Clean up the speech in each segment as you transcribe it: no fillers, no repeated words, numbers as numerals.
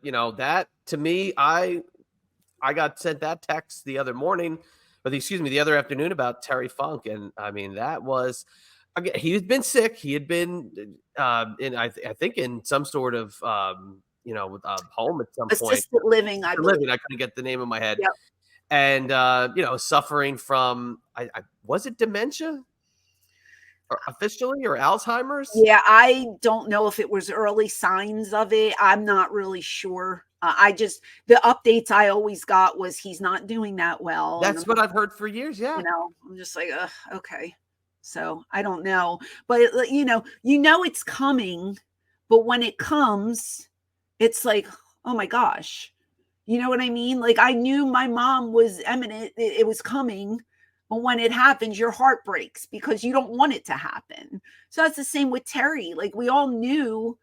that to me, I got sent that text the other morning, or the other afternoon about Terry Funk, and I mean that was again, he had been sick. He had been I think in some sort of home at some point. Assisted living, I believe. Living, I couldn't get the name in my head, Yep. and suffering from was it dementia, or officially, or Alzheimer's? Yeah, I don't know if it was early signs of it. I'm not really sure. The updates I always got was he's not doing that well. And That's what I've heard for years. Yeah, I'm just like, okay. So I don't know, but it's coming. But when it comes, it's like, oh my gosh, you know what I mean? Like I knew my mom was imminent; it was coming. But when it happens, your heart breaks because you don't want it to happen. So that's the same with Terry. Like we all knew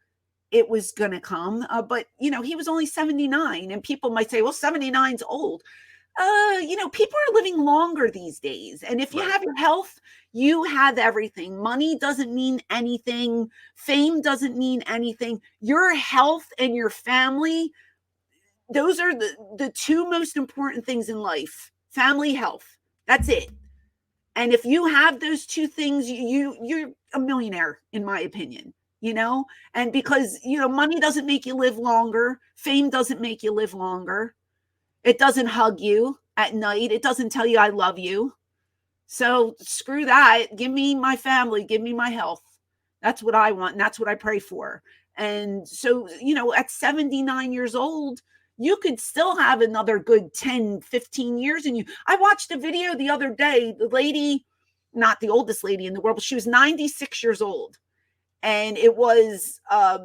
it was going to come, but he was only 79, and people might say, well, 79's old. People are living longer these days. And if you right. have your health, you have everything. Money doesn't mean anything. Fame doesn't mean anything. Your health and your family, those are the two most important things in life. Family, health. That's it. And if you have those two things, you're a millionaire, in my opinion. And because, money doesn't make you live longer. Fame doesn't make you live longer. It doesn't hug you at night. It doesn't tell you I love you. So screw that. Give me my family. Give me my health. That's what I want. And that's what I pray for. And so, at 79 years old, you could still have another good 10, 15 years in you. I watched a video the other day. The lady, not the oldest lady in the world, but she was 96 years old. And it was a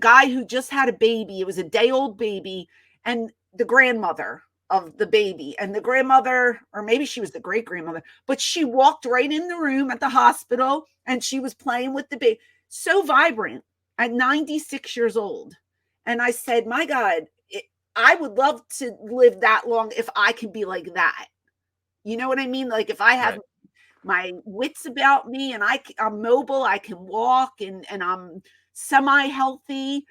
guy who just had a baby. It was a day-old baby. And the grandmother of the baby, and the grandmother, or maybe she was the great grandmother, but she walked right in the room at the hospital and she was playing with the baby. So vibrant at 96 years old. And I said, my God, I would love to live that long if I could be like that. You know what I mean? Like if I have my wits about me and I'm mobile, I can walk and I'm semi-healthy.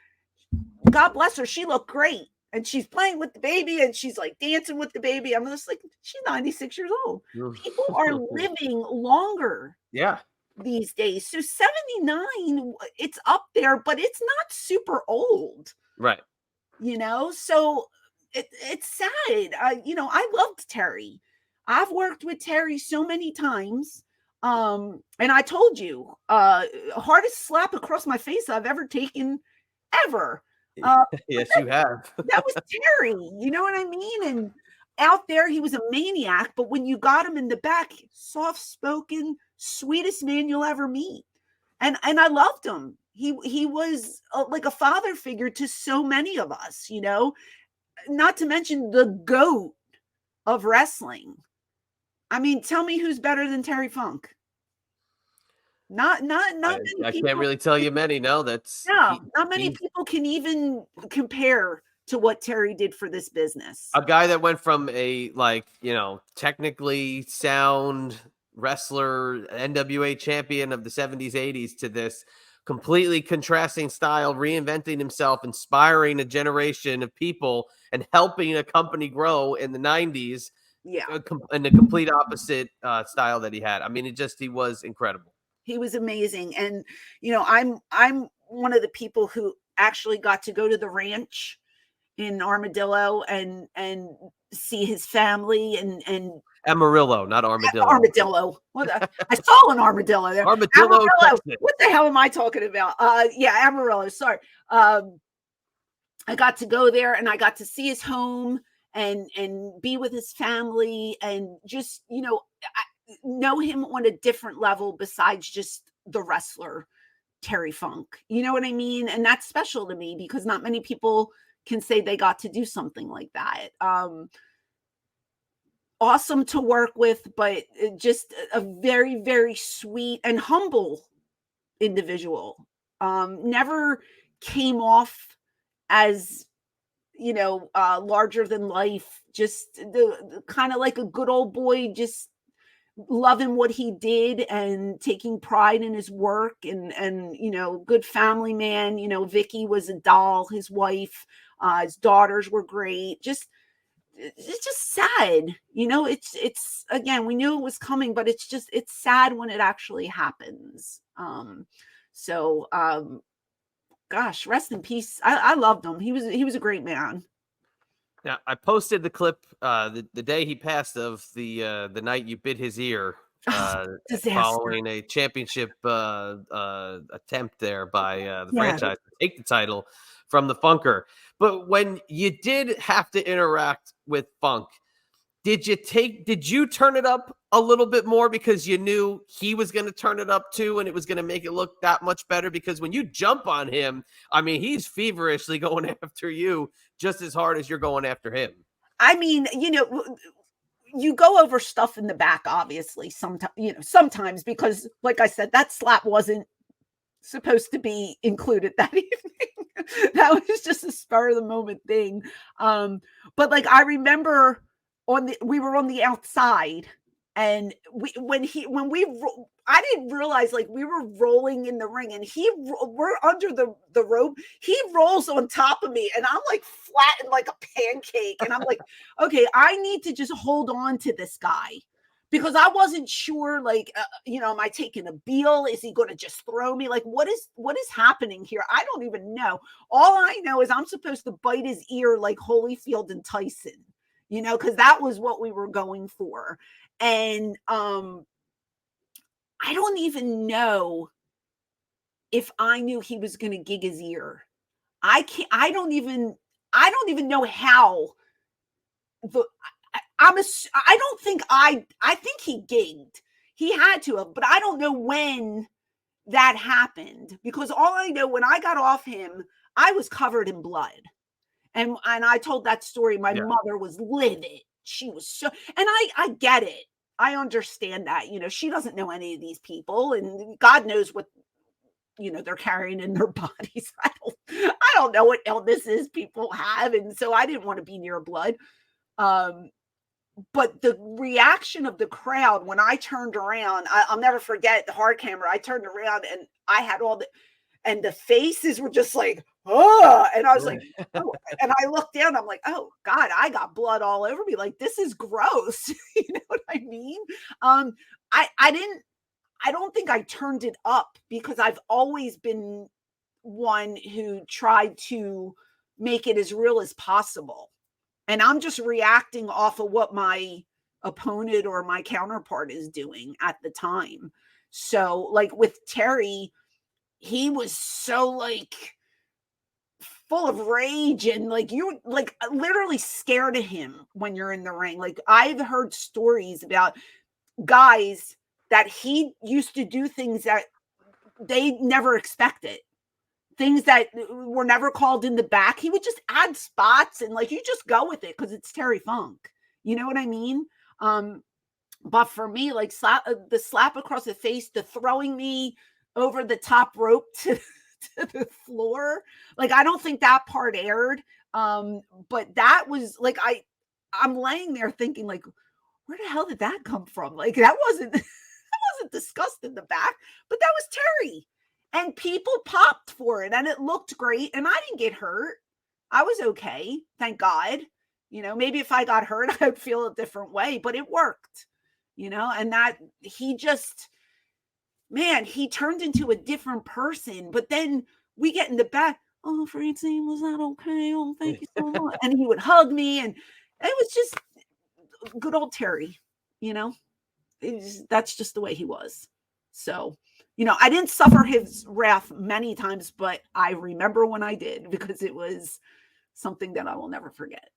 God bless her. She looked great. And she's playing with the baby and she's like dancing with the baby. I'm just like, she's 96 years old. People are living longer. Yeah. These days. So 79, it's up there, but it's not super old. Right. So it's sad. I loved Terry. I've worked with Terry so many times. And I told you, hardest slap across my face I've ever taken ever. Yes, you have. That was Terry. You know what I mean? And out there, he was a maniac. But when you got him in the back, soft-spoken, sweetest man you'll ever meet. And I loved him. He was like a father figure to so many of us, not to mention the GOAT of wrestling. I mean, tell me who's better than Terry Funk. Not many I people. can't really tell you many. No, not many people can even compare to what Terry did for this business. A guy that went from a technically sound wrestler, NWA champion of the 70s, 80s to this completely contrasting style, reinventing himself, inspiring a generation of people and helping a company grow in the 90s. Yeah. In the complete opposite style that he had. I mean, he was incredible. He was amazing. And, I'm one of the people who actually got to go to the ranch in Armadillo and see his family and Amarillo, not Armadillo. Armadillo. I saw an armadillo there. Armadillo. What the hell am I talking about? Amarillo. Sorry. I got to go there and I got to see his home and be with his family and just, know him on a different level besides just the wrestler Terry Funk. You know what I mean? And that's special to me because not many people can say they got to do something like that. Awesome to work with, but just a very, very sweet and humble individual. Never came off as, larger than life. Just the kind of like a good old boy, just loving what he did and taking pride in his work, and good family man. Vicky was a doll, his wife, his daughters were great. It's just sad. It's again, we knew it was coming, but it's sad when it actually happens. So gosh, rest in peace. I loved him. He was a great man. Now, I posted the clip the day he passed of the night you bit his ear, Disaster. following a championship attempt there by the Yeah. franchise to take the title from the Funker. But when you did have to interact with Funk, did you turn it up a little bit more because you knew he was going to turn it up too, and it was going to make it look that much better? Because when you jump on him, I mean, he's feverishly going after you just as hard as you're going after him. I mean, you go over stuff in the back, obviously, sometimes, because like I said, that slap wasn't supposed to be included that evening. That was just a spur of the moment thing. But like, I remember we were on the outside, and I didn't realize, like, we were rolling in the ring, and we're under the rope. He rolls on top of me, and I'm like flattened like a pancake. And I'm like, okay, I need to just hold on to this guy, because I wasn't sure, like, am I taking a beal? Is he going to just throw me? Like, what is happening here? I don't even know. All I know is I'm supposed to bite his ear like Holyfield and Tyson, because that was what we were going for. And I don't even know if I knew he was going to gig his ear. I don't even know how I don't think I think he gigged. He had to have, but I don't know when that happened, because all I know, when I got off him, I was covered in blood. And I told that story. My mother was livid. She was so, and I get it. I understand that. She doesn't know any of these people, and God knows what they're carrying in their bodies. I don't know what illnesses people have, and so I didn't want to be near blood. But the reaction of the crowd when I turned around, I'll never forget the hard camera. I turned around, and I had and the faces were just like, oh, and I was like, oh, and I looked down, I'm like, oh God, I got blood all over me. Like, this is gross. You know what I mean? I don't think I turned it up, because I've always been one who tried to make it as real as possible. And I'm just reacting off of what my opponent or my counterpart is doing at the time. So, like, with Terry, he was so, like, full of rage, and like, you like literally scared of him when you're in the ring. Like, I've heard stories about guys that he used to do things that they never expected, things that were never called in the back. He would just add spots, and like, you just go with it because it's Terry Funk. You know what I mean? But for me, like, the slap across the face, the throwing me over the top rope to the floor, like, I don't think that part aired. But that was like, I'm laying there thinking, like, where the hell did that come from? Like, that wasn't discussed in the back, but that was Terry. And people popped for it, and it looked great, and I didn't get hurt. I was okay, thank God. Maybe if I got hurt, I'd feel a different way, but it worked. And that he just, man, he turned into a different person. But then we get in the back, oh, Francine, was that okay? Oh, thank you so much. And he would hug me, and it was just good old Terry. That's just the way he was. So, I didn't suffer his wrath many times, but I remember when I did, because it was something that I will never forget.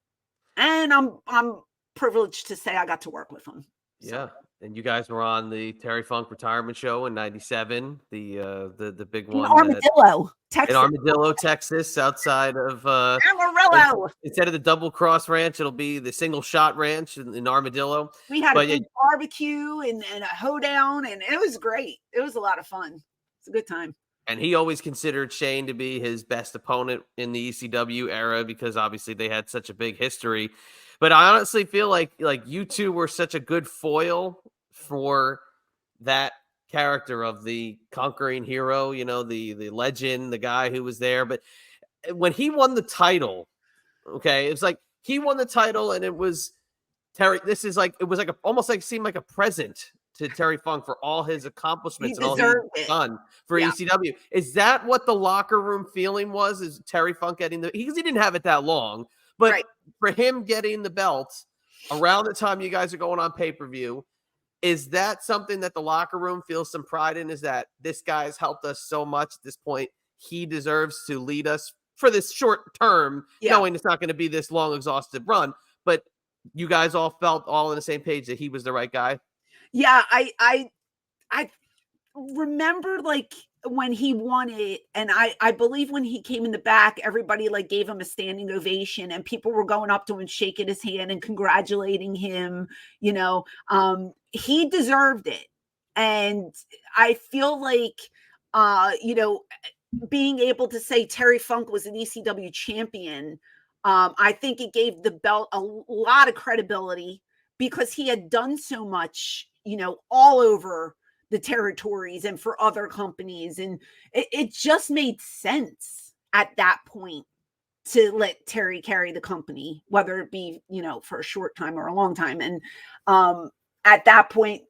And I'm privileged to say I got to work with him. So. Yeah. And you guys were on the Terry Funk retirement show in '97, the big one in Armadillo, Texas. In Armadillo, Texas, outside of Amarillo. Instead of the Double Cross Ranch, it'll be the Single Shot Ranch in Armadillo. We had a big barbecue and a hoedown, and it was great. It was a lot of fun. It's a good time. And he always considered Shane to be his best opponent in the ECW era, because obviously they had such a big history. But I honestly feel like you two were such a good foil for that character of the conquering hero, the legend, the guy who was there. But when he won the title, okay, it's like he won the title and it was Terry. This is like, it was like almost like seemed like a present to Terry Funk for all his He accomplishments and all he's deserved it. done for Yeah. ECW. Is that what the locker room feeling was? Is Terry Funk getting because he didn't have it that long, but Right. for him getting the belt around the time you guys are going on pay-per-view, is that something that the locker room feels some pride in? Is that this guy's helped us so much at this point, he deserves to lead us for this short term, Yeah. knowing it's not going to be this long, exhaustive run, but you guys all felt all on the same page that he was the right guy? Yeah, I remember like when he won it, and I believe when he came in the back, everybody like gave him a standing ovation, and people were going up to him and shaking his hand and congratulating him. He deserved it, and I feel like being able to say Terry Funk was an ECW champion, I think it gave the belt a lot of credibility because he had done so much, all over the territories and for other companies. And it just made sense at that point to let Terry carry the company, whether it be, for a short time or a long time. And at that point,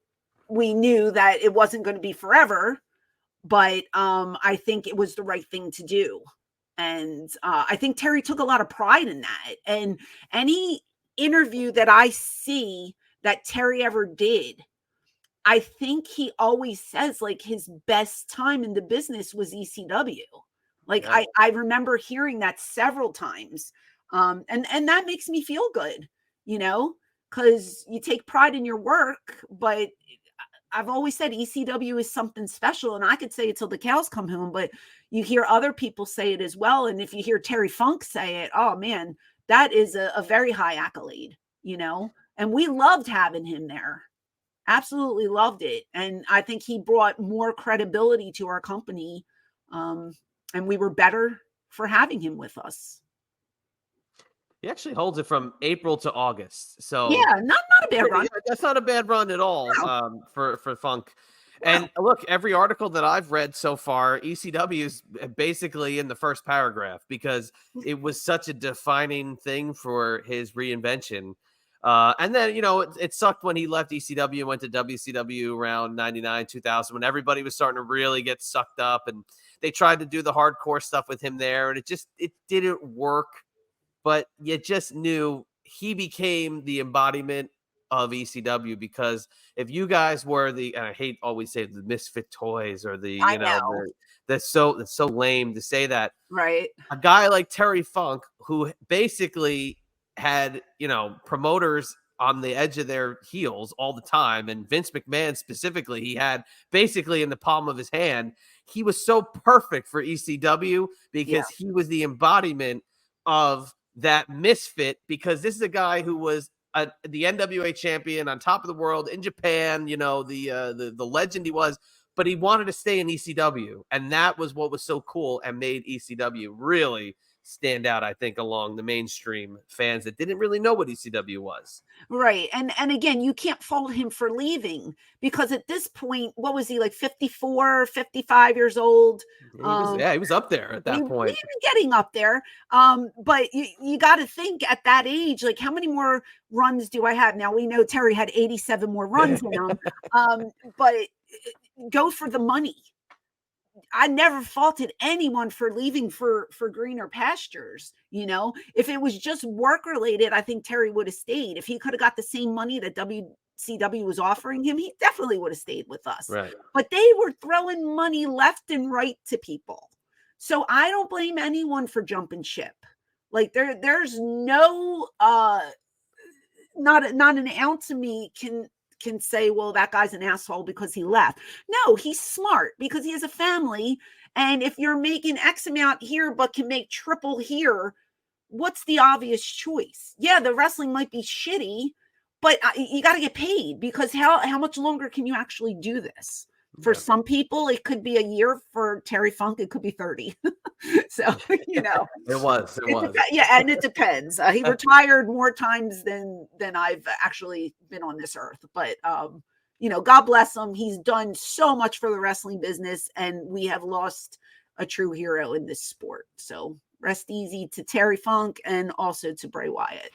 we knew that it wasn't going to be forever, but I think it was the right thing to do. And I think Terry took a lot of pride in that. And any interview that I see that Terry ever did, I think he always says like his best time in the business was ECW. Like Yeah. I remember hearing that several times. And that makes me feel good, because you take pride in your work, but I've always said ECW is something special, and I could say it till the cows come home, but you hear other people say it as well. And if you hear Terry Funk say it, oh man, that is a very high accolade, and we loved having him there. Absolutely loved it. And I think he brought more credibility to our company. And we were better for having him with us. He actually holds it from April to August. So Yeah, not a bad run. yeah, that's not a bad run at all, No. for Funk. No. And look, every article that I've read so far, ECW is basically in the first paragraph because it was such a defining thing for his reinvention. And then, it sucked when he left ECW and went to WCW around 99, 2000, when everybody was starting to really get sucked up and they tried to do the hardcore stuff with him there. And it didn't work, but you just knew he became the embodiment of ECW, because if you guys were and I hate always say the misfit toys or I know. that's so lame to say that. Right. A guy like Terry Funk, who basically had, promoters on the edge of their heels all the time, and Vince McMahon specifically, he had basically in the palm of his hand. He was so perfect for ECW because he was the embodiment of that misfit, because this is a guy who was the NWA champion on top of the world in Japan, the legend he was, but he wanted to stay in ECW. And that was what was so cool and made ECW really stand out, I think, along the mainstream fans that didn't really know what ECW was. Right. And again, you can't fault him for leaving, because at this point, what was he, like 54, 55 years old? He was up there at that He point. was getting up there. But you got to think at that age, like, how many more runs do I have? Now we know Terry had 87 more runs in him. But go for the money. I never faulted anyone for leaving for greener pastures. If it was just work related, I think Terry would have stayed. If he could have got the same money that WCW was offering him, he definitely would have stayed with us. Right. But they were throwing money left and right to people. So I don't blame anyone for jumping ship. Like there's no not an ounce of me can say, well, that guy's an asshole because he left. No, he's smart because he has a family. And if you're making X amount here, but can make triple here, what's the obvious choice? Yeah, the wrestling might be shitty, but you got to get paid, because how much longer can you actually do this? For some people, it could be a year. For Terry Funk, it could be 30. So, It was. Yeah, and it depends. He retired more times than I've actually been on this earth. But God bless him. He's done so much for the wrestling business, and we have lost a true hero in this sport. So rest easy to Terry Funk and also to Bray Wyatt.